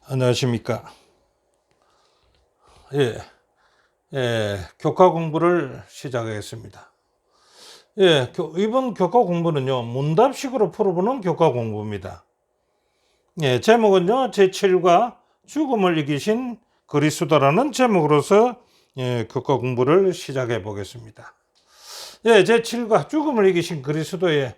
안녕하십니까. 예, 교과 공부를 시작하겠습니다. 이번 교과 공부는요, 문답식으로 풀어보는 교과 공부입니다. 제목은요, 제7과 죽음을 이기신 그리스도라는 제목으로서 교과 공부를 시작해 보겠습니다. 제7과 죽음을 이기신 그리스도의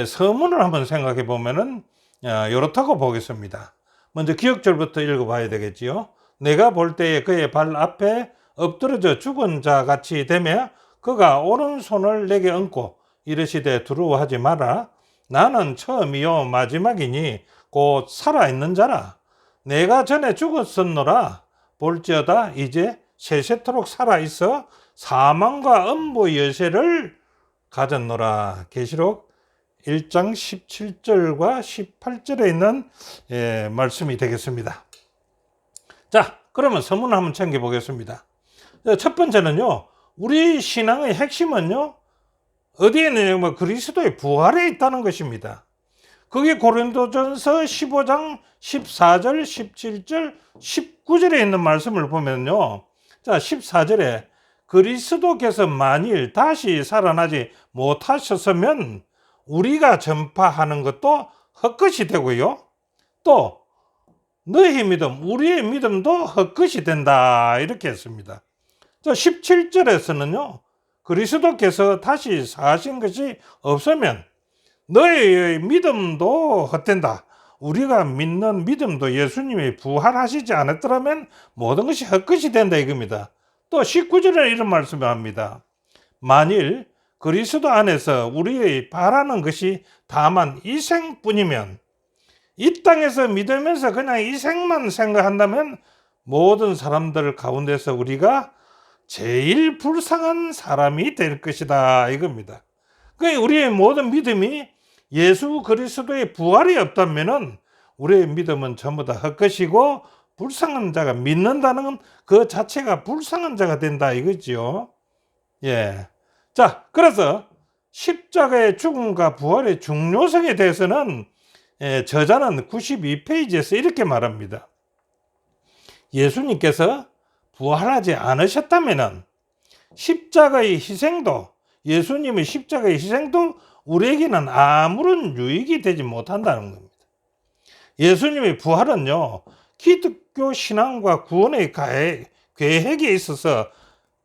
서문을 한번 생각해 보면은 이렇다고 보겠습니다. 먼저 기억절부터 읽어봐야 되겠지요. 내가 볼 때에 그의 발 앞에 엎드러져 죽은 자 같이 되며 그가 오른손을 내게 얹고 이르시되 두려워하지 마라. 나는 처음이요 마지막이니 곧 살아있는 자라. 내가 전에 죽었었노라. 볼지어다 이제 세세토록 살아있어 사망과 음부 여세를 가졌노라. 계시록 1장 17절과 18절에 있는 말씀이 되겠습니다. 자, 그러면 서문을 한번 챙겨보겠습니다. 첫 번째는요, 우리 신앙의 핵심은요, 어디에 있느냐, 그리스도의 부활에 있다는 것입니다. 그게 고린도전서 15장 14절, 17절, 19절에 있는 말씀을 보면요, 자, 14절에 그리스도께서 만일 다시 살아나지 못하셨으면 우리가 전파하는 것도 헛것이 되고요. 또 너희 믿음, 우리의 믿음도 헛것이 된다. 이렇게 했습니다. 17절에서는요. 그리스도께서 다시 사신 것이 없으면 너희의 믿음도 헛된다. 우리가 믿는 믿음도 예수님이 부활하시지 않았더라면 모든 것이 헛것이 된다 이겁니다. 또 19절에 이런 말씀을 합니다. 만일 그리스도 안에서 우리의 바라는 것이 다만 이 생뿐이면 이 땅에서 믿으면서 그냥 이 생만 생각한다면 모든 사람들 가운데서 우리가 제일 불쌍한 사람이 될 것이다 이겁니다. 그러니까 우리의 모든 믿음이 예수 그리스도의 부활이 없다면 우리의 믿음은 전부 다 헛것이고 불쌍한 자가 믿는다는 그 자체가 불쌍한 자가 된다 이거죠. 자, 그래서 십자가의 죽음과 부활의 중요성에 대해서는 저자는 92페이지에서 이렇게 말합니다. 예수님께서 부활하지 않으셨다면 십자가의 희생도, 예수님의 십자가의 희생도 우리에게는 아무런 유익이 되지 못한다는 겁니다. 예수님의 부활은요, 기독교 신앙과 구원의 계획에 있어서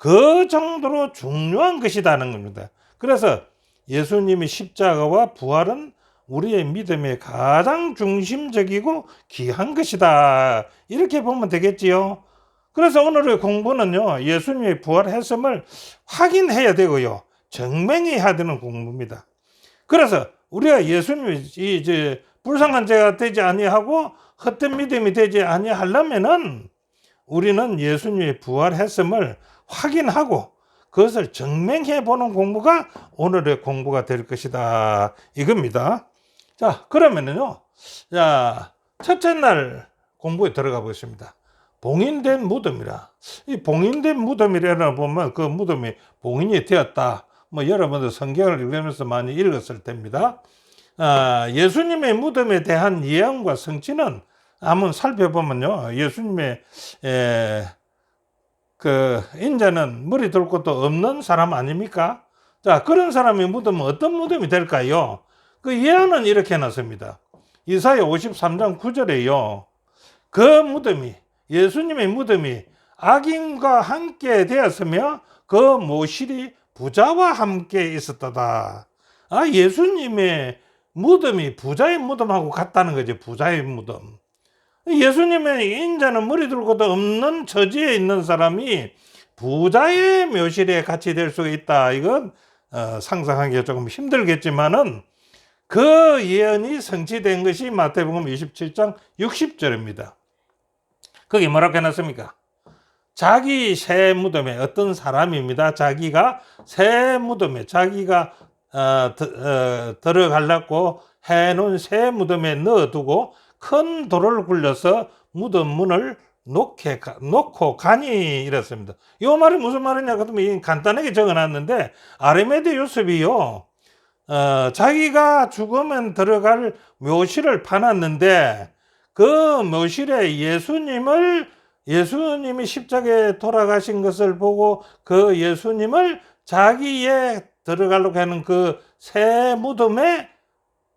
그 정도로 중요한 것이라는 겁니다. 그래서 예수님의 십자가와 부활은 우리의 믿음의 가장 중심적이고 귀한 것이다. 이렇게 보면 되겠지요. 그래서 오늘의 공부는요, 예수님의 부활 해석을 확인해야 되고요, 증명해야 되는 공부입니다. 그래서 우리가 예수님이 이제 불쌍한 자가 되지 아니하고 헛된 믿음이 되지 아니하려면은 우리는 예수님의 부활 해석을 확인하고 그것을 증명해 보는 공부가 오늘의 공부가 될 것이다 이겁니다. 자, 그러면은요, 자, 첫째 날 공부에 들어가 보겠습니다. 봉인된 무덤이라. 이 봉인된 무덤이라는 보면 그 무덤이 봉인이 되었다. 여러분들 성경을 읽으면서 많이 읽었을 텐입니다. 예수님의 무덤에 대한 예언과 성취는 한번 살펴보면요, 예수님의 그 인자는 머리 둘 것도 없는 사람 아닙니까? 자, 그런 사람의 무덤은 어떤 무덤이 될까요? 그 예언은 이렇게 해놨습니다. 이사야 53장 9절에요. 그 무덤이, 예수님의 무덤이 악인과 함께 되었으며 그 모실이 부자와 함께 있었다. 예수님의 무덤이 부자의 무덤하고 같다는 거죠. 부자의 무덤. 예수님의 인자는 머리 둘 것도 없는 처지에 있는 사람이 부자의 묘실에 같이 될 수가 있다. 이건 상상하기가 조금 힘들겠지만은 그 예언이 성취된 것이 마태복음 27장 60절입니다. 거기 뭐라고 해놨습니까? 자기 새 무덤에, 어떤 사람입니다. 자기가 새 무덤에, 자기가 들어가려고 해놓은 새 무덤에 넣어두고 큰 돌을 굴려서 무덤 문을 놓고 가니 이랬습니다. 이 말이 무슨 말이냐 그러면 간단하게 적어놨는데 아르메데 요셉이요, 자기가 죽으면 들어갈 묘실을 파놨는데 그 묘실에 예수님이 십자가에 돌아가신 것을 보고 그 예수님을 자기의 들어가려고 하는 그 새 무덤에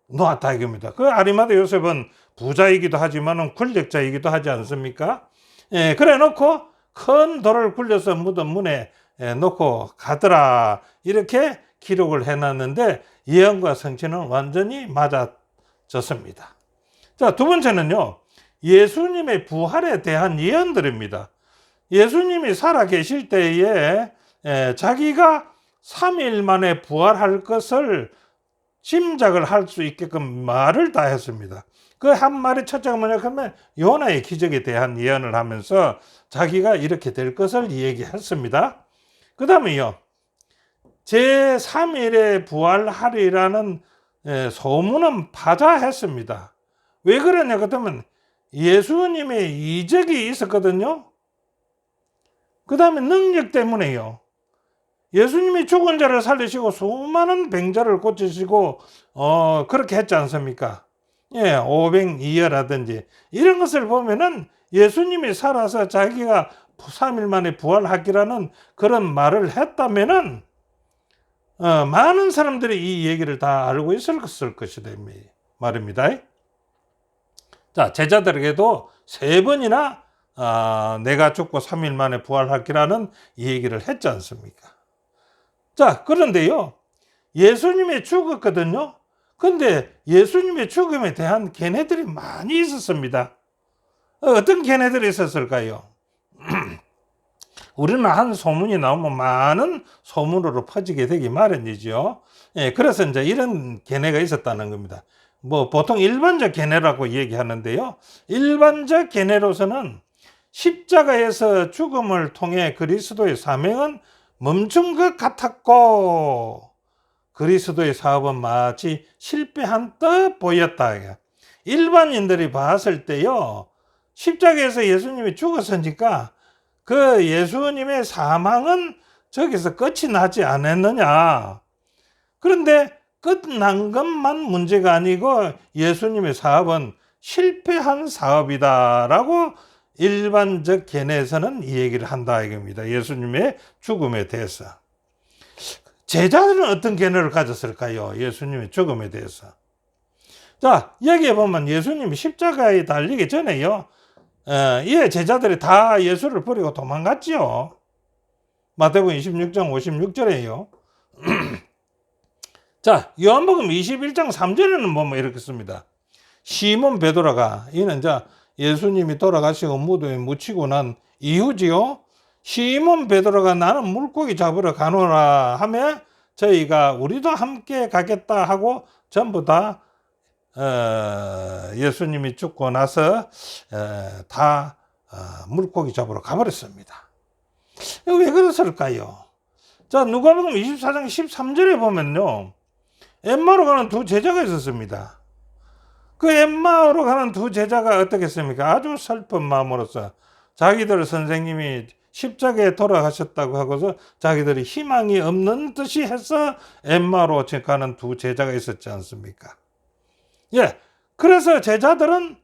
놓았다 이겁니다. 그 아리마대 요셉은 부자이기도 하지만 권력자이기도 하지 않습니까? 예, 그래 놓고 큰 돌을 굴려서 무덤 문에 놓고 가더라. 이렇게 기록을 해놨는데 예언과 성취는 완전히 맞아졌습니다. 자, 두 번째는요. 예수님의 부활에 대한 예언들입니다. 예수님이 살아계실 때에 자기가 3일 만에 부활할 것을 짐작을 할 수 있게끔 말을 다 했습니다. 그 한 말이 첫째가 뭐냐 하면 요나의 기적에 대한 예언을 하면서 자기가 이렇게 될 것을 얘기했습니다. 그 다음에요. 제3일에 부활하리라는 소문은 파자했습니다. 왜 그러냐 그러면 예수님의 이적이 있었거든요. 그 다음에 능력 때문에요. 예수님이 죽은 자를 살리시고 수많은 병자를 고치시고 그렇게 했지 않습니까? 예, 오병이어라든지 이런 것을 보면은 예수님이 살아서 자기가 3일 만에 부활하기라는 그런 말을 했다면은 많은 사람들이 이 얘기를 다 알고 있을 것이다 말입니다. 자, 제자들에게도 3번이나 내가 죽고 3일 만에 부활하기라는 이 얘기를 했지 않습니까? 자, 그런데요. 예수님이 죽었거든요. 근데 예수님의 죽음에 대한 견해들이 많이 있었습니다. 어떤 견해들이 있었을까요? 우리는 한 소문이 나오면 많은 소문으로 퍼지게 되기 마련이죠. 예, 그래서 이제 이런 견해가 있었다는 겁니다. 뭐 보통 일반적 견해라고 얘기하는데요. 일반적 견해로서는 십자가에서 죽음을 통해 그리스도의 사명은 멈춘 것 같았고 그리스도의 사업은 마치 실패한 듯 보였다. 일반인들이 봤을 때요. 십자가에서 예수님이 죽었으니까 그 예수님의 사망은 저기서 끝이 나지 않았느냐. 그런데 끝난 것만 문제가 아니고 예수님의 사업은 실패한 사업이다라고 일반적 견해에서는 이 얘기를 한다 이겁니다. 예수님의 죽음에 대해서. 제자들은 어떤 견해를 가졌을까요? 예수님의 죽음에 대해서. 자, 여기에 보면 예수님이 십자가에 달리기 전에요. 이 제자들이 다 예수를 버리고 도망갔지요. 마태복음 26장 56절에요. 자, 요한복음 21장 3절에는 보면 이렇게 씁니다. 시몬 베드로가 이는 예수님이 돌아가시고 무덤에 묻히고 난 이후지요. 시몬 베드로가 나는 물고기 잡으러 가노라 하며 저희가 우리도 함께 가겠다 하고 전부 다 예수님이 죽고 나서 다 물고기 잡으러 가버렸습니다. 왜 그랬을까요? 자, 누가복음 24장 13절에 보면요. 엠마오로 가는 두 제자가 있었습니다. 그 엠마오로 가는 두 제자가 어떻겠습니까? 아주 슬픈 마음으로서 자기들 선생님이 십자가에 돌아가셨다고 하고서 자기들이 희망이 없는 듯이 해서 엠마오로 가는 두 제자가 있었지 않습니까? 예, 그래서 제자들은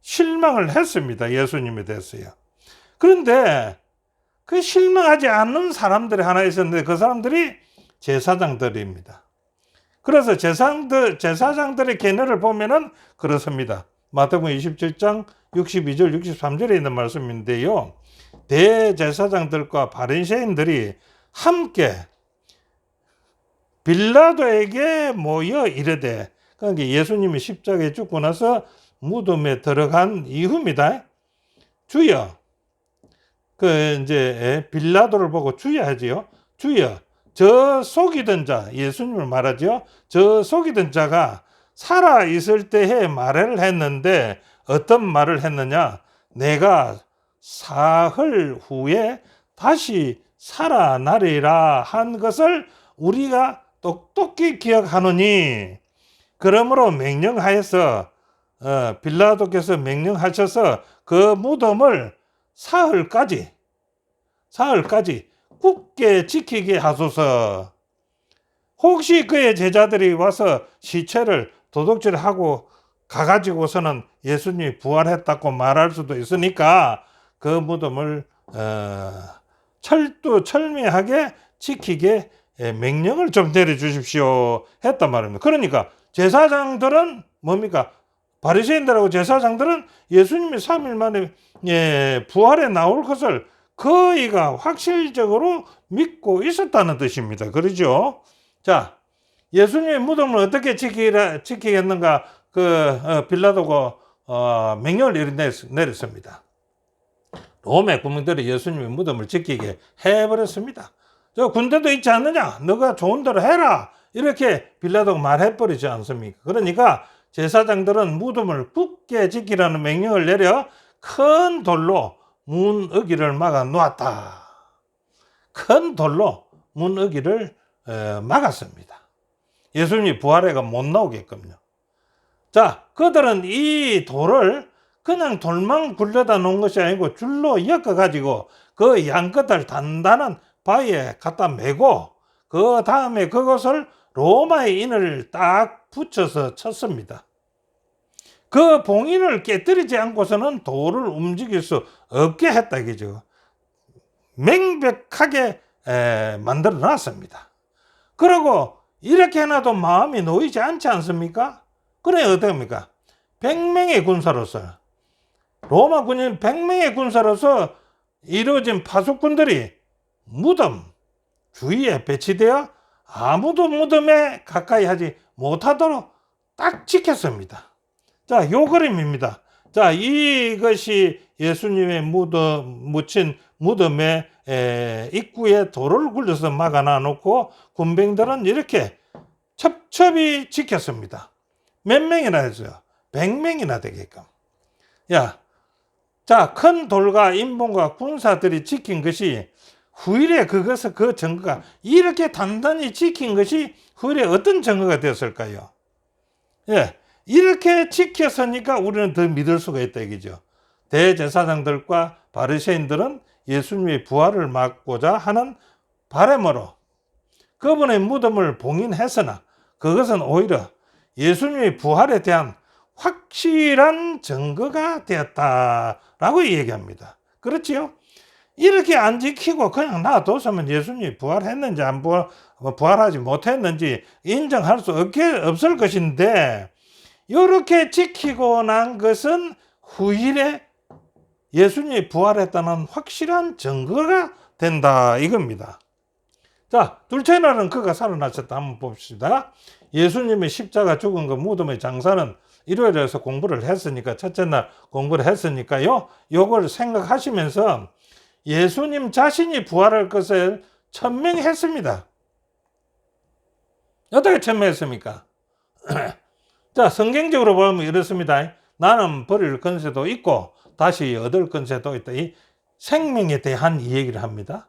실망을 했습니다. 예수님에 대해서요. 그런데 그 실망하지 않는 사람들이 하나 있었는데 그 사람들이 제사장들입니다. 그래서 제사장들의 견해를 보면은 그렇습니다. 마태복음 27장 62절 63절에 있는 말씀인데요. 대제사장들과 바리새인들이 함께 빌라도에게 모여 이르되, 그러니까 예수님이 십자가에 죽고 나서 무덤에 들어간 이후입니다. 주여, 빌라도를 보고 주여 하지요. 주여, 저 속이던 자, 예수님을 말하죠. 저 속이던 자가 살아 있을 때에 말을 했는데 어떤 말을 했느냐? 내가 사흘 후에 다시 살아나리라 한 것을 우리가 똑똑히 기억하노니, 그러므로 명령하여서 빌라도께서 명령하셔서 그 무덤을 사흘까지 굳게 지키게 하소서. 혹시 그의 제자들이 와서 시체를 도둑질하고 가가지고서는 예수님이 부활했다고 말할 수도 있으니까 그 무덤을 철미하게 지키게 명령을 좀 내려주십시오 했단 말입니다. 그러니까 제사장들은 뭡니까? 바리새인들하고 제사장들은 예수님이 3일 만에 부활에 나올 것을 거의가 확실적으로 믿고 있었다는 뜻입니다. 그러죠? 자, 예수님의 무덤을 어떻게 지키겠는가? 빌라도가 명령을 내렸습니다. 롬의 군민들이 예수님의 무덤을 지키게 해버렸습니다. 저 군대도 있지 않느냐? 너가 좋은 대로 해라. 이렇게 빌라도가 말해버리지 않습니까? 그러니까 제사장들은 무덤을 굳게 지키라는 명령을 내려 큰 돌로 문어기를 막아 놓았다. 큰 돌로 문어기를 막았습니다. 예수님이 부활해가 못 나오게끔요. 자, 그들은 이 돌을 그냥 돌만 굴려다 놓은 것이 아니고 줄로 엮어가지고 그 양끝을 단단한 바위에 갖다 메고 그 다음에 그것을 로마의 인을 딱 붙여서 쳤습니다. 그 봉인을 깨뜨리지 않고서는 돌을 움직일 수 없게 했다 이거죠. 명백하게 만들어 놨습니다. 그리고 이렇게 해놔도 마음이 놓이지 않지 않습니까? 그래 어떡합니까? 100명의 군사로서 로마 군인 100명의 군사로서 이루어진 파수꾼들이 무덤 주위에 배치되어 아무도 무덤에 가까이 하지 못하도록 딱 지켰습니다. 자, 요 그림입니다. 자, 이것이 예수님의 묻힌 무덤의 입구에 돌을 굴려서 막아놔 놓고 군병들은 이렇게 첩첩이 지켰습니다. 몇 명이나 했어요? 100명이나 되게끔. 자, 큰 돌과 인본과 군사들이 지킨 것이 후일에 그 증거가 이렇게 단단히 지킨 것이 후일에 어떤 증거가 되었을까요? 이렇게 지켰으니까 우리는 더 믿을 수가 있다 이거죠. 대제사장들과 바리새인들은 예수님의 부활을 막고자 하는 바람으로 그분의 무덤을 봉인했으나 그것은 오히려 예수님의 부활에 대한 확실한 증거가 되었다라고 얘기합니다. 그렇지요? 이렇게 안 지키고 그냥 놔뒀으면 예수님이 부활했는지 안 부활하지 못했는지 인정할 수 없을 것인데 이렇게 지키고 난 것은 후일에 예수님이 부활했다는 확실한 증거가 된다 이겁니다. 자, 둘째 날은 그가 살아나셨다 한번 봅시다. 예수님의 십자가 죽은 그 무덤의 장사는 일요일에서 공부를 했으니까 첫째 날 공부를 했으니까요. 요걸 생각하시면서 예수님 자신이 부활할 것을 천명했습니다. 어떻게 천명했습니까? 자, 성경적으로 보면 이렇습니다. 나는 버릴 권세도 있고 다시 얻을 권세도 있다. 이 생명에 대한 얘기를 합니다.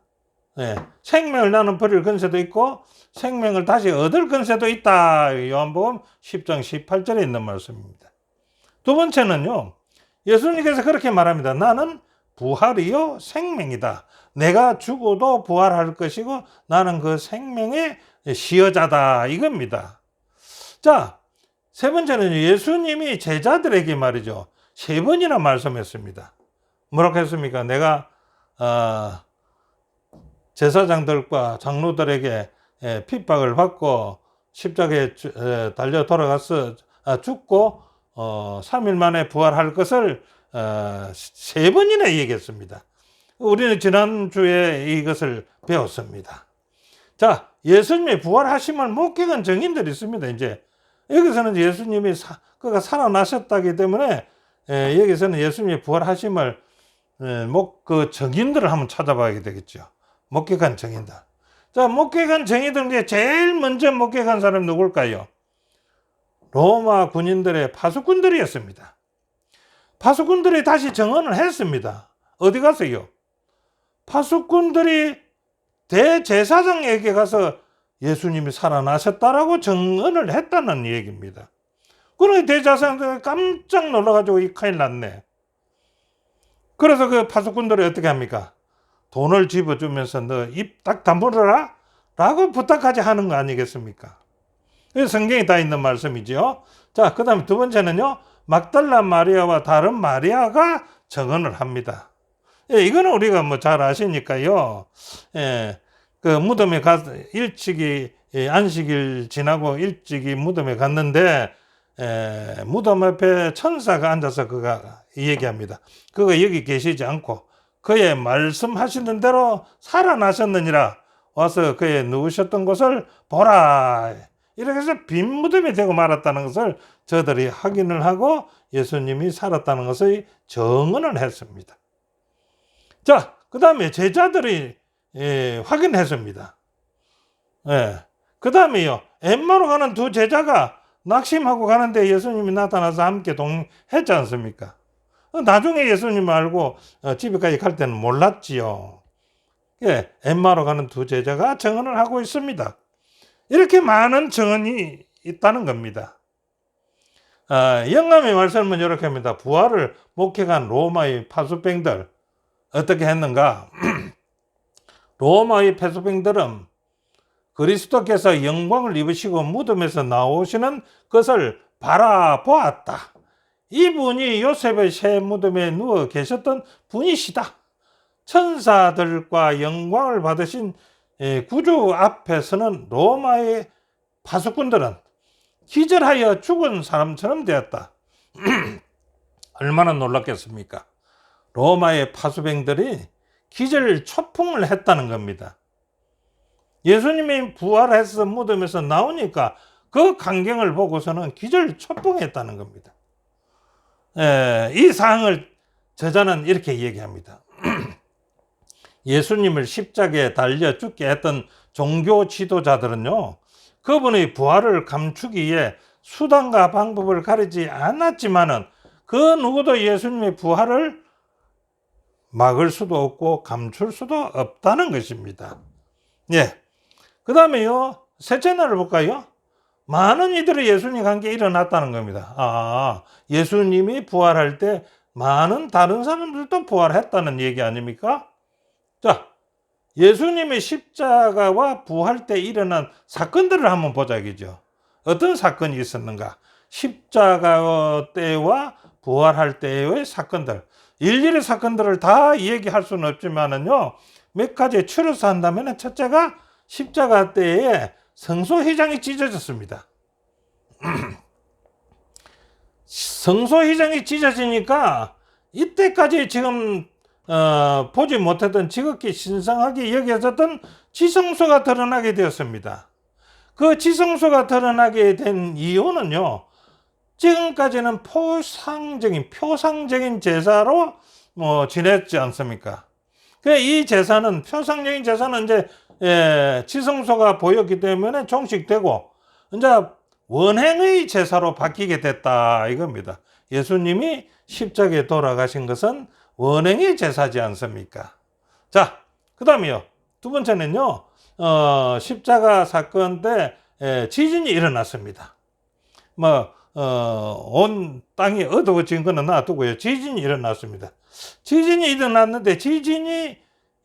생명을 나는 버릴 권세도 있고 생명을 다시 얻을 권세도 있다. 요한복음 10장 18절에 있는 말씀입니다. 두 번째는요. 예수님께서 그렇게 말합니다. 나는 부활이요 생명이다. 내가 죽어도 부활할 것이고 나는 그 생명의 시여자다 이겁니다. 자, 세 번째는 예수님이 제자들에게 말이죠. 3번이나 말씀했습니다. 뭐라고 했습니까? 내가 제사장들과 장로들에게 핍박을 받고 십자가에 달려 돌아가서 죽고 3일 만에 부활할 것을 3번이나 얘기했습니다. 우리는 지난주에 이것을 배웠습니다. 자, 예수님의 부활하심을 목격한 증인들이 있습니다. 이제 여기서는 예수님이 그가 살아나셨다기 때문에 여기서는 예수님의 부활하심을 그 증인들을 한번 찾아봐야 되겠죠. 목격한 증인들. 자, 목격한 증인들 중에 제일 먼저 목격한 사람이 누굴까요? 로마 군인들의 파수꾼들이었습니다. 파수꾼들이 다시 증언을 했습니다. 어디 갔어요? 파수꾼들이 대제사장에게 가서 예수님이 살아나셨다라고 증언을 했다는 얘기입니다. 그러니 대제사장들이 깜짝 놀라가지고 이 큰일 났네. 그래서 그 파수꾼들이 어떻게 합니까? 돈을 집어주면서 너 입 딱 다물어라 라고 부탁하지 하는 거 아니겠습니까? 성경에 다 있는 말씀이죠. 자, 그 다음에 두 번째는요. 막달라 마리아와 다른 마리아가 증언을 합니다. 예, 이거는 우리가 뭐 잘 아시니까요. 예, 그 무덤에 일찍이 안식일 지나고 일찍이 무덤에 갔는데 무덤 앞에 천사가 앉아서 그가 얘기합니다. 그가 여기 계시지 않고 그의 말씀하시는 대로 살아나셨느니라. 와서 그의 누우셨던 곳을 보라. 이렇게 해서 빈 무덤이 되고 말았다는 것을 저들이 확인을 하고 예수님이 살았다는 것을 증언을 했습니다. 자, 그 다음에 제자들이 확인했습니다. 그 다음에요, 엠마로 가는 두 제자가 낙심하고 가는데 예수님이 나타나서 함께 동행했지 않습니까? 나중에 예수님 알고 집에까지 갈 때는 몰랐지요. 엠마로 가는 두 제자가 증언을 하고 있습니다. 이렇게 많은 증언이 있다는 겁니다. 영감의 말씀은 이렇게 합니다. 부활을 목격한 로마의 파수병들 어떻게 했는가? 로마의 파수병들은 그리스도께서 영광을 입으시고 무덤에서 나오시는 것을 바라보았다. 이분이 요셉의 새 무덤에 누워 계셨던 분이시다. 천사들과 영광을 받으신 구주 앞에서는 로마의 파수꾼들은 기절하여 죽은 사람처럼 되었다. 얼마나 놀랐겠습니까? 로마의 파수병들이 기절 초풍을 했다는 겁니다. 예수님이 부활해서 무덤에서 나오니까 그 광경을 보고서는 기절 초풍했다는 겁니다. 이 사항을 저자는 이렇게 얘기합니다. 예수님을 십자가에 달려 죽게 했던 종교 지도자들은요, 그분의 부활을 감추기 위해 수단과 방법을 가리지 않았지만은 그 누구도 예수님의 부활을 막을 수도 없고 감출 수도 없다는 것입니다. 그 다음에요, 셋째 날을 볼까요? 많은 이들이 예수님 관계에 일어났다는 겁니다. 예수님이 부활할 때 많은 다른 사람들도 부활했다는 얘기 아닙니까? 자, 예수님의 십자가와 부활 때 일어난 사건들을 한번 보자 이거죠. 어떤 사건이 있었는가? 십자가 때와 부활할 때의 사건들. 일일이 사건들을 다 얘기할 수는 없지만은요, 몇 가지 추려서 한다면 첫째가 십자가 때에 성소휘장이 찢어졌습니다. 성소휘장이 찢어지니까 이때까지 지금 보지 못했던 지극히 신성하게 여겨졌던 지성소가 드러나게 되었습니다. 그 지성소가 드러나게 된 이유는요, 지금까지는 표상적인 제사로 지냈지 않습니까? 이 제사는, 표상적인 제사는 이제 지성소가 보였기 때문에 종식되고 이제 원행의 제사로 바뀌게 됐다 이겁니다. 예수님이 십자가에 돌아가신 것은 원행의 제사지 않습니까? 자, 그 다음에요, 두 번째는요, 십자가 사건 때 지진이 일어났습니다. 온 땅이 어두워진 거는 놔두고요, 지진이 일어났습니다. 지진이 일어났는데 지진이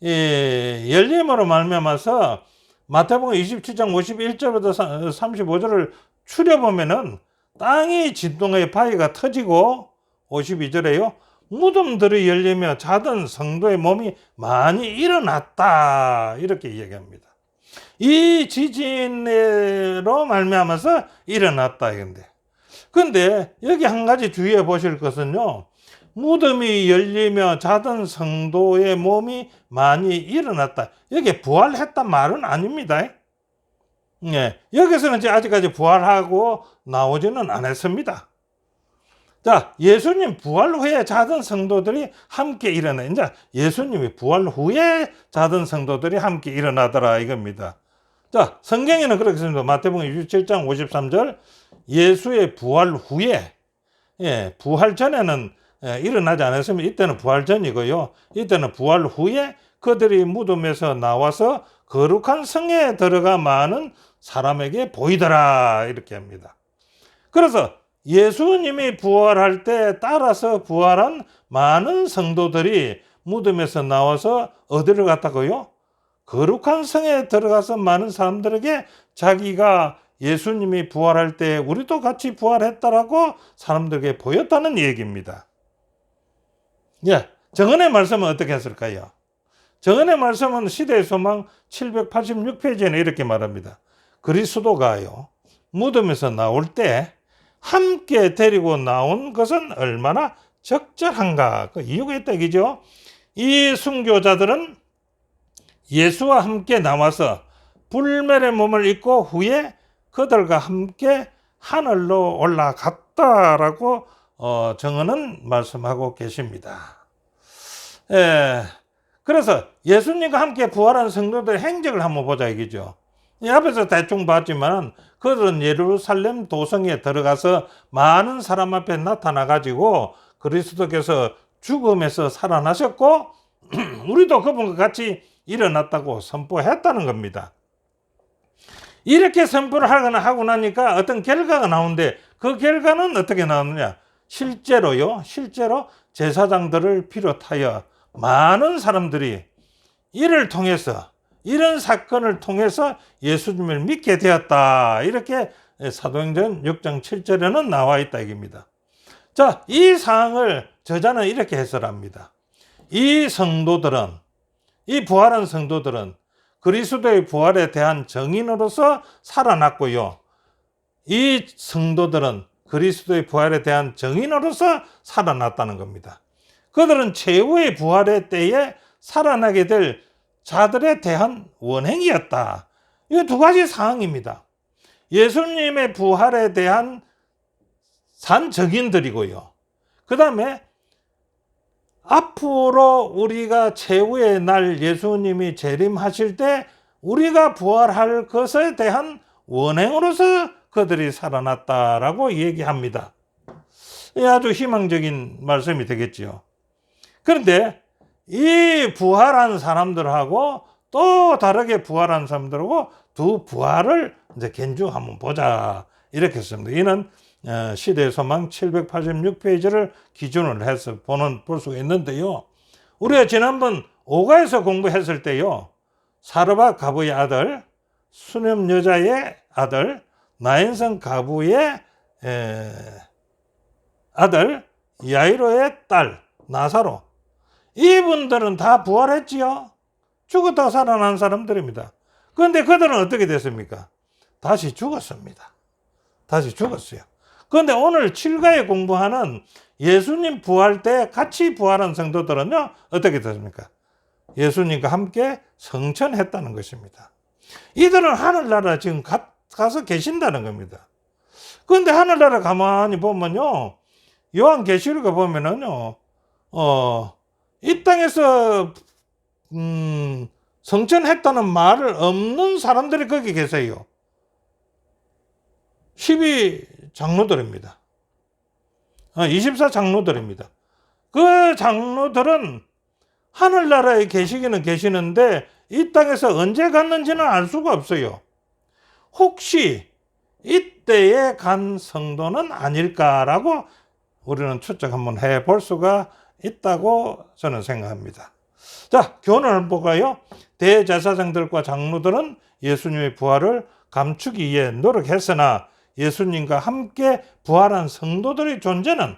열림으로 말미암아서 마태복음 27장 51절부터 35절을 추려보면은 땅이 진동의 바위가 터지고 52절에요, 무덤들이 열리며 자던 성도의 몸이 많이 일어났다 이렇게 얘기합니다. 이 지진으로 말미암아서 일어났다 이건데, 근데 여기 한 가지 주의해 보실 것은요, 무덤이 열리며 자던 성도의 몸이 많이 일어났다. 여기 부활했단 말은 아닙니다. 여기서는 아직까지 부활하고 나오지는 않았습니다. 자, 예수님 부활 후에 자던 성도들이 함께 일어나. 이제 예수님이 부활 후에 자던 성도들이 함께 일어나더라 이겁니다. 자, 성경에는 그렇게 씁니다. 마태복음 27장 53절, 예수의 부활 후에, 부활 전에는 일어나지 않았으면 이때는 부활 전이고요, 이때는 부활 후에 그들이 무덤에서 나와서 거룩한 성에 들어가 많은 사람에게 보이더라 이렇게 합니다. 그래서 예수님이 부활할 때 따라서 부활한 많은 성도들이 무덤에서 나와서 어디를 갔다고요? 거룩한 성에 들어가서 많은 사람들에게 자기가 예수님이 부활할 때 우리도 같이 부활했다라고 사람들에게 보였다는 얘기입니다. 예, 정언의 말씀은 어떻게 했을까요? 정언의 말씀은 시대의 소망 786페이지에는 이렇게 말합니다. 그리스도가요, 무덤에서 나올 때 함께 데리고 나온 것은 얼마나 적절한가. 그 이유가 있다 이죠. 이 순교자들은 예수와 함께 나와서 불멸의 몸을 입고 후에 그들과 함께 하늘로 올라갔다라고 정언은 말씀하고 계십니다. 그래서 예수님과 함께 부활한 성도들의 행적을 한번 보자 이거죠. 이 앞에서 대충 봤지만 그들은 예루살렘 도성에 들어가서 많은 사람 앞에 나타나가지고 그리스도께서 죽음에서 살아나셨고 우리도 그분과 같이 일어났다고 선포했다는 겁니다. 이렇게 선포를 하고 나니까 어떤 결과가 나오는데 그 결과는 어떻게 나오느냐? 실제로 제사장들을 비롯하여 많은 사람들이 이런 사건을 통해서 예수님을 믿게 되었다. 이렇게 사도행전 6장 7절에는 나와 있다 이겁니다. 자, 이 사항을 저자는 이렇게 해설합니다. 이 부활한 성도들은 그리스도의 부활에 대한 증인으로서 살아났고요. 이 성도들은 그리스도의 부활에 대한 증인으로서 살아났다는 겁니다. 그들은 최후의 부활의 때에 살아나게 될 자들에 대한 원행이었다. 이 두 가지 사항입니다. 예수님의 부활에 대한 산 증인들이고요. 그 다음에 앞으로 우리가 최후의 날 예수님이 재림하실 때 우리가 부활할 것에 대한 원행으로서 그들이 살아났다라고 얘기합니다. 아주 희망적인 말씀이 되겠지요. 그런데 이 부활한 사람들하고 또 다르게 부활한 사람들하고 두 부활을 이제 견주 한번 보자. 이렇게 했습니다. 이는 시대의 소망 786페이지를 기준으로 해서 볼 수가 있는데요. 우리가 지난번 오가에서 공부했을 때요. 사르밧 가부의 아들, 수렴 여자의 아들, 나인성 가부의 아들, 야이로의 딸, 나사로. 이분들은 다 부활했지요. 죽었다 살아난 사람들입니다. 그런데 그들은 어떻게 됐습니까? 다시 죽었습니다. 다시 죽었어요. 그런데 오늘 7가에 공부하는 예수님 부활 때 같이 부활한 성도들은요, 어떻게 됐습니까? 예수님과 함께 성천했다는 것입니다. 이들은 하늘나라 지금 가서 계신다는 겁니다. 그런데 하늘나라 가만히 보면요, 요한계시록에 보면은요, 이 땅에서 성천했다는 말을 없는 사람들이 거기 계세요. 12장로들입니다. 24장로들입니다. 그 장로들은 하늘나라에 계시기는 계시는데 이 땅에서 언제 갔는지는 알 수가 없어요. 혹시 이때에 간 성도는 아닐까라고 우리는 추측 한번 해볼 수가 있다고 저는 생각합니다. 자, 교훈을 볼까요? 대제사장들과 장로들은 예수님의 부활을 감추기 위해 노력했으나 예수님과 함께 부활한 성도들의 존재는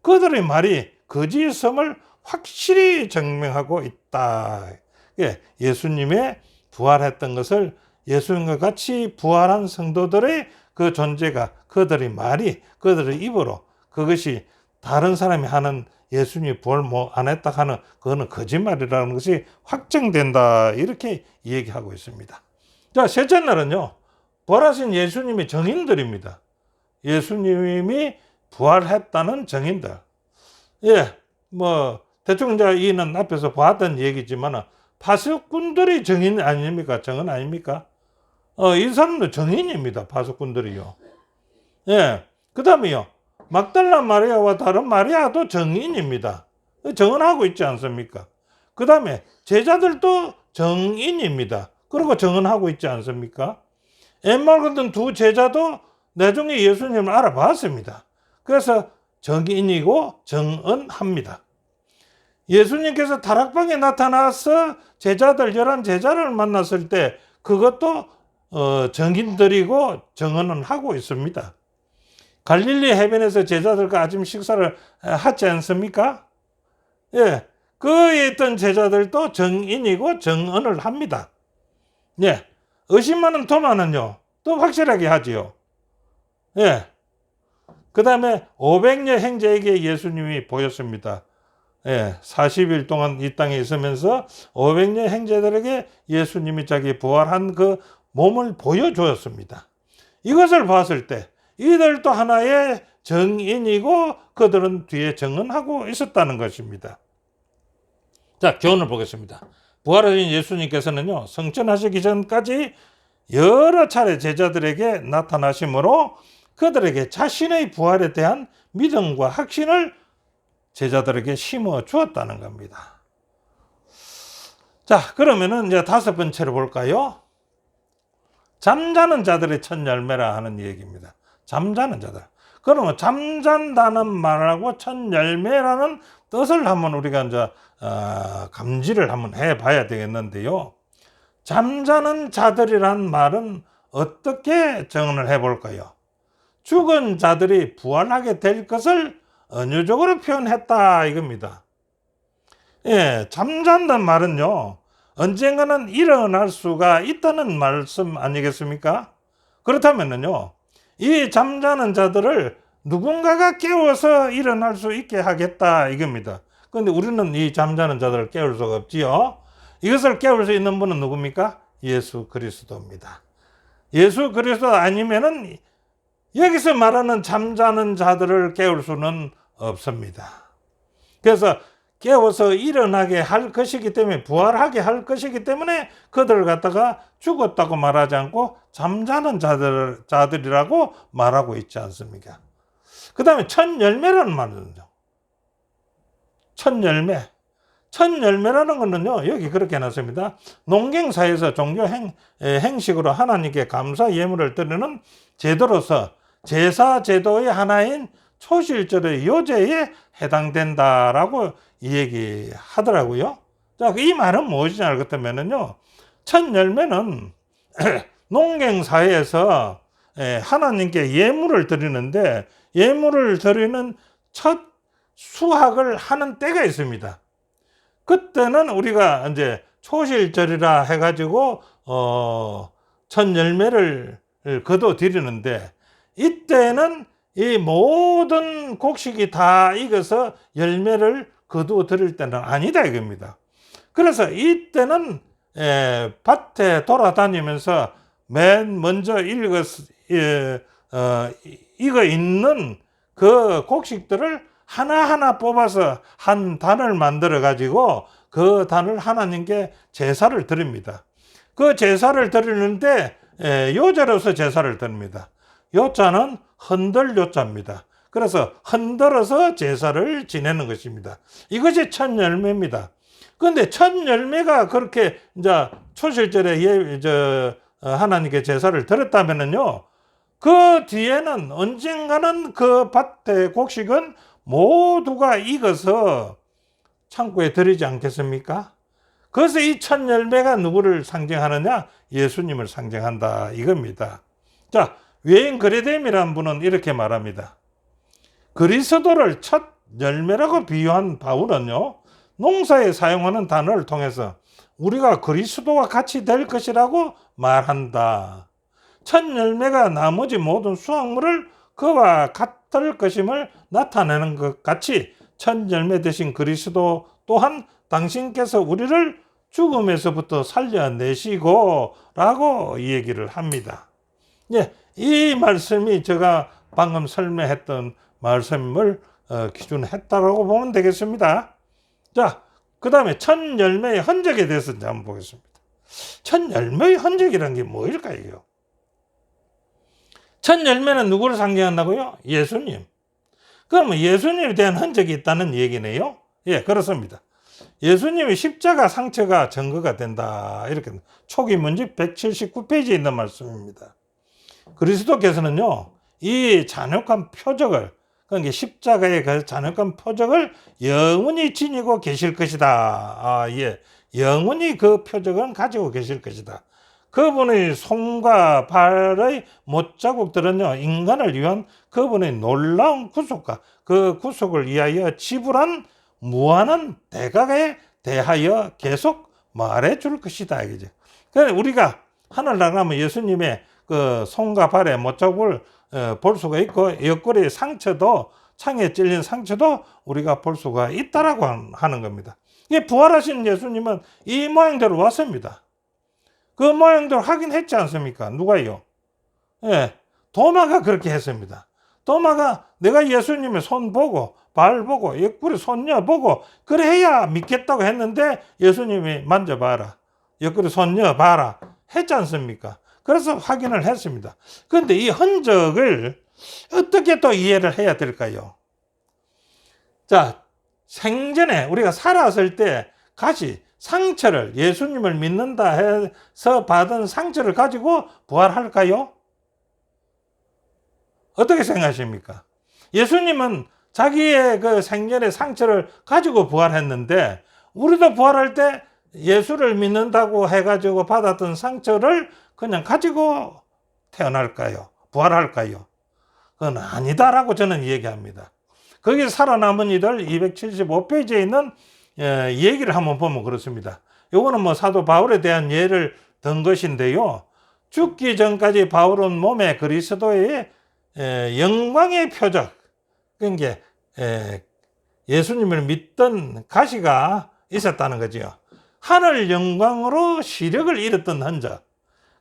그들의 말이 거짓임을 확실히 증명하고 있다. 예수님의 부활했던 것을 예수님과 같이 부활한 성도들의 그 존재가 그들의 말이 그들의 입으로 그것이 다른 사람이 하는 예수님이 부활 안 했다 하는 그거는 거짓말이라는 것이 확정된다. 이렇게 얘기하고 있습니다. 자, 셋째 날은요. 부활하신 예수님의 증인들입니다. 예수님이 부활했다는 증인들. 대충 이제 이는 앞에서 봤던 얘기지만 파수꾼들이 증인 아닙니까? 증인 아닙니까? 이 사람도 증인입니다. 파수꾼들이요. 그 다음에요. 막달라 마리아와 다른 마리아도 증인입니다. 증언하고 있지 않습니까? 그 다음에 제자들도 증인입니다. 그리고 증언하고 있지 않습니까? 엠마 같은 두 제자도 나중에 예수님을 알아봤습니다. 그래서 증인이고 증언합니다. 예수님께서 다락방에 나타나서 제자들 11제자를 만났을 때 그것도 정인들이고 정언은 하고 있습니다. 갈릴리 해변에서 제자들과 아침 식사를 하지 않습니까? 예, 그에 있던 제자들도 정인이고 정언을 합니다. 예, 의심하는 토마는요, 또 확실하게 하지요. 예, 그 다음에 500여 형제에게 예수님이 보였습니다. 예, 40일 동안 이 땅에 있으면서 500여 형제들에게 예수님이 자기 부활한 그 몸을 보여주었습니다. 이것을 봤을 때 이들도 하나의 정인이고 그들은 뒤에 정언하고 있었다는 것입니다. 자, 교훈을 보겠습니다. 부활하신 예수님께서는요, 성천하시기 전까지 여러 차례 제자들에게 나타나심으로 그들에게 자신의 부활에 대한 믿음과 확신을 제자들에게 심어 주었다는 겁니다. 자, 그러면은 이제 5번째로 볼까요? 잠자는 자들의 첫 열매라 하는 얘기입니다. 잠자는 자들. 그러면 잠잔다는 말하고 첫 열매라는 뜻을 한번 우리가 이제 감지를 한번 해봐야 되겠는데요. 잠자는 자들이란 말은 어떻게 정언을 해볼까요? 죽은 자들이 부활하게 될 것을 은유적으로 표현했다 이겁니다. 예, 잠잔다는 말은요, 언젠가는 일어날 수가 있다는 말씀 아니겠습니까? 그렇다면요, 이 잠자는 자들을 누군가가 깨워서 일어날 수 있게 하겠다 이겁니다. 그런데 우리는 이 잠자는 자들을 깨울 수가 없지요. 이것을 깨울 수 있는 분은 누굽니까? 예수 그리스도입니다. 예수 그리스도 아니면은 여기서 말하는 잠자는 자들을 깨울 수는 없습니다. 그래서 깨워서 일어나게 할 것이기 때문에, 부활하게 할 것이기 때문에 그들을 갖다가 죽었다고 말하지 않고 잠자는 자들이라고 말하고 있지 않습니까? 그 다음에 첫 열매라는 말은요. 첫 열매. 첫 열매라는 것은요, 여기 그렇게 해놨습니다. 농경사에서 종교 행식으로 하나님께 감사 예물을 드리는 제도로서 제사 제도의 하나인 초실절의 요제에 해당된다라고 얘기하더라고요. 자, 이 말은 무엇이냐 할 것 같으면요, 첫 열매는 농경사회에서 하나님께 예물을 드리는데, 예물을 드리는 첫 수확을 하는 때가 있습니다. 그때는 우리가 이제 초실절이라 해가지고 첫 열매를 거둬 드리는데, 이때는 이 모든 곡식이 다 익어서 열매를 거두어 드릴 때는 아니다 이겁니다. 그래서 이때는 밭에 돌아다니면서 맨 먼저 익어 있는 그 곡식들을 하나하나 뽑아서 한 단을 만들어 가지고 그 단을 하나님께 제사를 드립니다. 그 제사를 드리는데 요제로서 제사를 드립니다. 요자는 흔들 요자입니다. 그래서 흔들어서 제사를 지내는 것입니다. 이것이 첫 열매입니다. 그런데 첫 열매가 그렇게 이제 초실절에 하나님께 제사를 드렸다면요, 그 뒤에는 언젠가는 그 밭의 곡식은 모두가 익어서 창고에 들이지 않겠습니까? 그래서 이 첫 열매가 누구를 상징하느냐? 예수님을 상징한다 이겁니다. 자, 외인 그레뎀이라는 분은 이렇게 말합니다. 그리스도를 첫 열매라고 비유한 바울은요, 농사에 사용하는 단어를 통해서 우리가 그리스도와 같이 될 것이라고 말한다. 첫 열매가 나머지 모든 수확물을 그와 같을 것임을 나타내는 것 같이 첫 열매 되신 그리스도 또한 당신께서 우리를 죽음에서부터 살려내시고 라고 얘기를 합니다. 예, 이 말씀이 제가 방금 설명했던 말씀을 기준했다고 보면 되겠습니다. 자, 그 다음에 첫 열매의 흔적에 대해서 한번 보겠습니다. 첫 열매의 흔적이라는 게 뭐일까요? 첫 열매는 누구를 상징한다고요? 예수님. 그러면 예수님에 대한 흔적이 있다는 얘기네요. 예, 그렇습니다. 예수님의 십자가 상처가 증거가 된다. 이렇게 초기 문집 179페이지에 있는 말씀입니다. 그리스도께서는요, 이 잔혹한 표적을, 그러니까 십자가의 그 잔혹한 표적을 영원히 지니고 계실 것이다. 예, 영원히 그 표적은 가지고 계실 것이다. 그분의 손과 발의 못자국들은요, 인간을 위한 그분의 놀라운 구속과 그 구속을 위하여 지불한 무한한 대가에 대하여 계속 말해 줄 것이다. 이거죠. 그래서 우리가 하늘나라 가면 예수님의 그 손과 발의 못자국을 볼 수가 있고, 옆구리 상처도, 창에 찔린 상처도 우리가 볼 수가 있다라고 하는 겁니다. 이게 부활하신 예수님은 이 모양대로 왔습니다. 그 모양대로 하긴 했지 않습니까? 누가요? 예, 도마가 그렇게 했습니다. 도마가 내가 예수님의 손 보고 발 보고 옆구리 손녀 보고 그래야 믿겠다고 했는데, 예수님이 만져봐라, 옆구리 손녀 봐라 했지 않습니까? 그래서 확인을 했습니다. 그런데 이 흔적을 어떻게 또 이해를 해야 될까요? 자, 생전에 우리가 살았을 때 같이 상처를, 예수님을 믿는다 해서 받은 상처를 가지고 부활할까요? 어떻게 생각하십니까? 예수님은 자기의 그 생전의 상처를 가지고 부활했는데, 우리도 부활할 때 예수를 믿는다고 해가지고 받았던 상처를 그냥 가지고 태어날까요? 부활할까요? 그건 아니다라고 저는 얘기합니다. 거기 살아남은 이들 275페이지에 있는 얘기를 한번 보면 그렇습니다. 요거는 뭐 사도 바울에 대한 예를 든 것인데요. 죽기 전까지 바울은 몸에 그리스도의 영광의 표적, 그러니까 예수님을 믿던 가시가 있었다는 거죠. 하늘 영광으로 시력을 잃었던 흔적,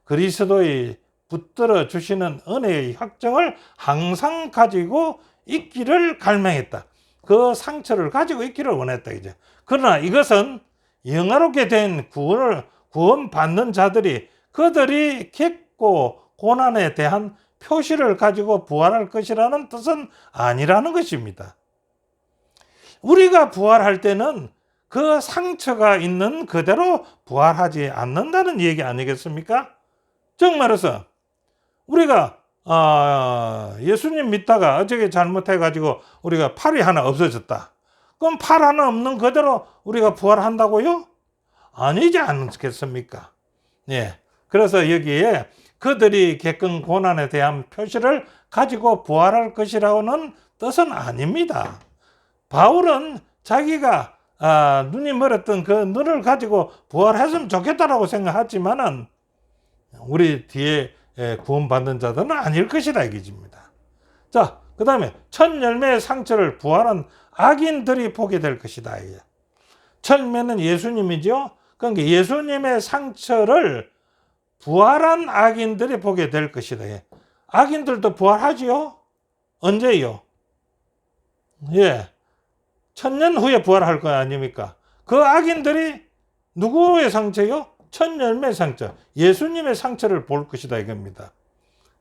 그리스도의 붙들어 주시는 은혜의 확정을 항상 가지고 있기를 갈망했다. 그 상처를 가지고 있기를 원했다. 이제. 그러나 이것은 영화롭게 된 구원받는 자들이 그들이 겪고 고난에 대한 표시를 가지고 부활할 것이라는 뜻은 아니라는 것입니다. 우리가 부활할 때는 그 상처가 있는 그대로 부활하지 않는다는 얘기 아니겠습니까? 즉 말해서 우리가 예수님 믿다가 어저께 잘못해가지고 우리가 팔이 하나 없어졌다. 그럼 팔 하나 없는 그대로 우리가 부활한다고요? 아니지 않겠습니까? 예. 그래서 여기에 그들이 겪은 고난에 대한 표시를 가지고 부활할 것이라고는 뜻은 아닙니다. 바울은 자기가 눈이 멀었던 그 눈을 가지고 부활했으면 좋겠다라고 생각하지만은 우리 뒤에 구원받는 자들은 아닐 것이다 이기입니다. 자, 그 다음에 첫 열매의 상처를 부활한 악인들이 보게 될 것이다. 첫 열매는 예수님이죠. 그러니까 예수님의 상처를 부활한 악인들이 보게 될 것이다. 악인들도 부활하지요? 언제요? 예, 1000년 후에 부활할 거 아닙니까? 그 악인들이 누구의 상처요? 첫 열매 상처, 예수님의 상처를 볼 것이다 이겁니다.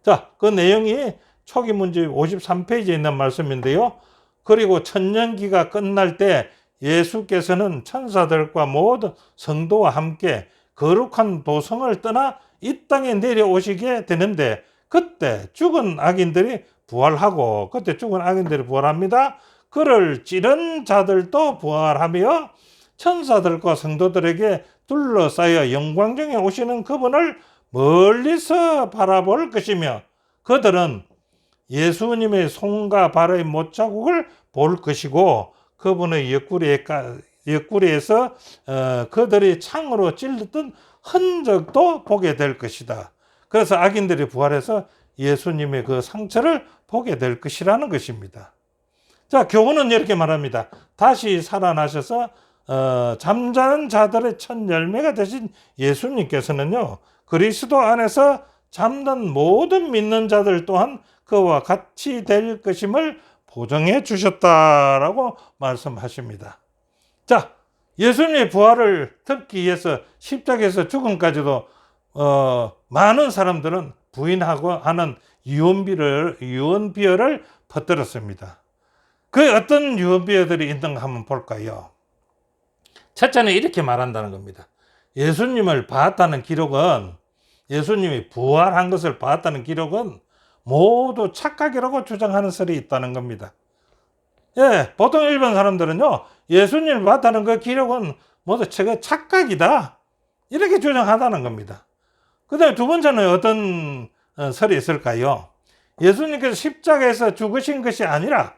자, 그 내용이 초기 문제 53페이지에 있는 말씀인데요. 그리고 천년기가 끝날 때 예수께서는 천사들과 모든 성도와 함께 거룩한 도성을 떠나 이 땅에 내려오시게 되는데, 그때 죽은 악인들이 부활하고, 그때 죽은 악인들이 부활합니다. 그를 찌른 자들도 부활하며 천사들과 성도들에게 둘러싸여 영광 중에 오시는 그분을 멀리서 바라볼 것이며, 그들은 예수님의 손과 발의 못자국을 볼 것이고, 그분의 옆구리에서 그들이 창으로 찔렀던 흔적도 보게 될 것이다. 그래서 악인들이 부활해서 예수님의 그 상처를 보게 될 것이라는 것입니다. 자, 교훈은 이렇게 말합니다. 다시 살아나셔서 잠자는 자들의 첫 열매가 되신 예수님께서는요, 그리스도 안에서 잠든 모든 믿는 자들 또한 그와 같이 될 것임을 보증해 주셨다라고 말씀하십니다. 자, 예수님의 부활을 듣기 위해서 십자가에서 죽음까지도 많은 사람들은 부인하고 하는 유언비어를 퍼뜨렸습니다. 그 어떤 유언비어들이 있는가 한번 볼까요? 첫째는 이렇게 말한다는 겁니다. 예수님을 봤다는 기록은, 예수님이 부활한 것을 봤다는 기록은 모두 착각이라고 주장하는 설이 있다는 겁니다. 예, 보통 일반 사람들은요, 예수님을 봤다는 그 기록은 모두 착각이다, 이렇게 주장하다는 겁니다. 그 다음에 두 번째는 어떤 설이 있을까요? 예수님께서 십자가에서 죽으신 것이 아니라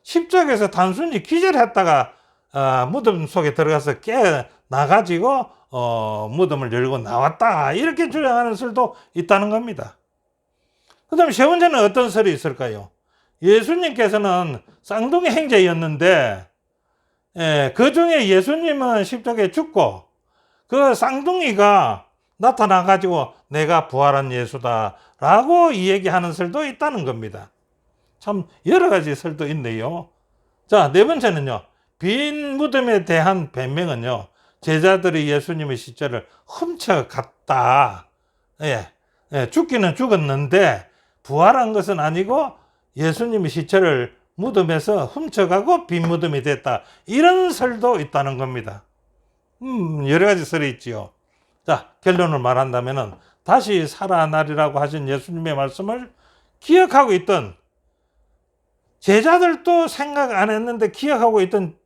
십자가에서 단순히 기절했다가 무덤 속에 들어가서 깨나가지고 무덤을 열고 나왔다, 이렇게 주장하는 설도 있다는 겁니다. 그 다음에 세 번째는 어떤 설이 있을까요? 예수님께서는 쌍둥이 형제였는데 그 중에 예수님은 십자가에 죽고 그 쌍둥이가 나타나가지고 내가 부활한 예수다 라고 이야기하는 설도 있다는 겁니다. 참 여러 가지 설도 있네요. 자, 네 번째는요, 빈 무덤에 대한 변명은요, 제자들이 예수님의 시체를 훔쳐갔다. 죽기는 죽었는데 부활한 것은 아니고 예수님의 시체를 무덤에서 훔쳐가고 빈 무덤이 됐다, 이런 설도 있다는 겁니다. 여러 가지 설이 있지요. 자, 결론을 말한다면은 다시 살아나리라고 하신 예수님의 말씀을 기억하고 있던, 제자들도 생각 안 했는데 기억하고 있던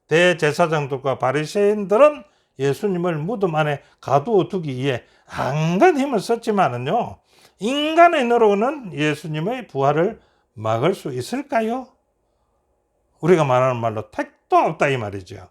대제사장들과 바리새인들은 예수님을 무덤 안에 가두어두기 위해 안간 힘을 썼지만은요, 인간의 노력은 예수님의 부활을 막을 수 있을까요? 우리가 말하는 말로 택도 없다, 이 말이죠.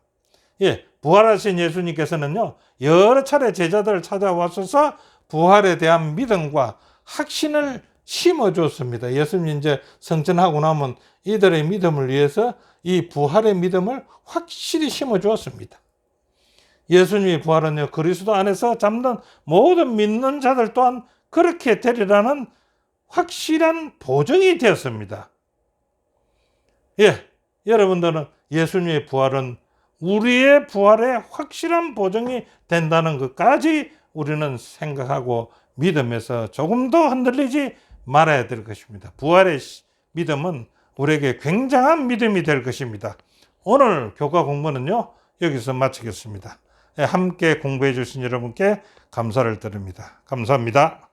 부활하신 예수님께서는요, 여러 차례 제자들을 찾아와서 부활에 대한 믿음과 확신을 심어줬습니다. 예수님 이제 성천하고 나면 이들의 믿음을 위해서 이 부활의 믿음을 확실히 심어주었습니다. 예수님의 부활은요, 그리스도 안에서 잠든 모든 믿는 자들 또한 그렇게 되리라는 확실한 보증이 되었습니다. 여러분들은 예수님의 부활은 우리의 부활에 확실한 보증이 된다는 것까지 우리는 생각하고 믿음에서 조금 더 흔들리지 말아야 될 것입니다. 부활의 믿음은 우리에게 굉장한 믿음이 될 것입니다. 오늘 교과 공부는요, 여기서 마치겠습니다. 함께 공부해 주신 여러분께 감사를 드립니다. 감사합니다.